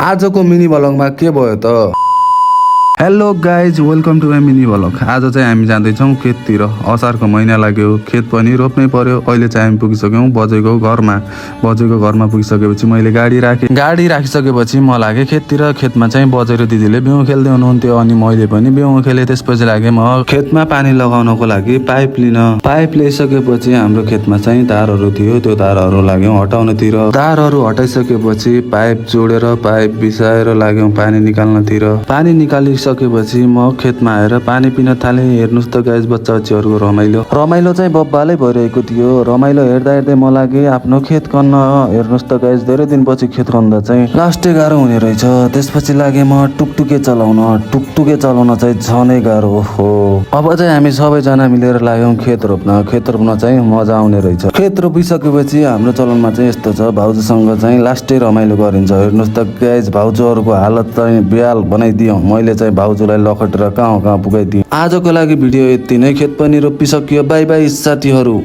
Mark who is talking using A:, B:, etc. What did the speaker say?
A: आजको मिनी भ्लगमा के भयो त? Hello guys, welcome to my mini vlog. आज चाहिँ हामी जाँदैछौँ खेततिर। असारको महिना लाग्यो, खेत पनि रोप्नै पर्यो। अहिले चाहिँ हामी पुगिसक्यौँ बजेको घरमा पुगिसकेपछि मैले गाडी राखिसकेपछि म लागेँ खेततिर। खेतमा चाहिँ बजे र दिदीले बिउ खेल्दै हुनुहुन्थ्यो, अनि मैले पनि बिउ खेलेँ। त्यसपछि लागेँ म खेतमा पानी लगाउनको लागि पाइप लिन। पाइप ल्याइसकेपछि हाम्रो खेतमा चाहिँ तारहरू थियो, त्यो तारहरू लाग्यौँ हटाउनतिर। तारहरू हटाइसकेपछि पाइप जोडेर पाइप बिसाएर लाग्यौँ पानी निकाल्नतिर। पानी निकालिसकेपछि म खेतमा आएर पानी पिन थालेँ। हेर्नुहोस् त गाइस, बच्चाहरूको रमाइलो चाहिँ बब्बालै भइरहेको थियो। रमाइलो हेर्दा हेर्दै म लागेँ आफ्नो खेत खन्न। हेर्नुहोस् त गाइस, धेरै दिनपछि खेत खन्दा चाहिँ लास्टै गाह्रो हुने रहेछ। त्यसपछि लागेँ म टुकटुके चलाउन चाहिँ झनै गाह्रो हो। अब चाहिँ हामी सबैजना मिलेर लाग्यौँ खेत रोप्न चाहिँ मजा आउने रहेछ। खेत रोपिसकेपछि हाम्रो चलनमा चाहिँ यस्तो छ, भाउजूसँग चाहिँ लास्टै रमाइलो गरिन्छ। हेर्नुहोस् त गाइस, भाउजूहरूको हालत चाहिँ बेहाल बनाइदियो। मैले चाहिँ भाउजूलाई लखटेर कहाँ पुगाइदिएँ। आजको लागि भिडियो यति नै। खेत पनि रोपिसक्यो। बाई बाई साथीहरू।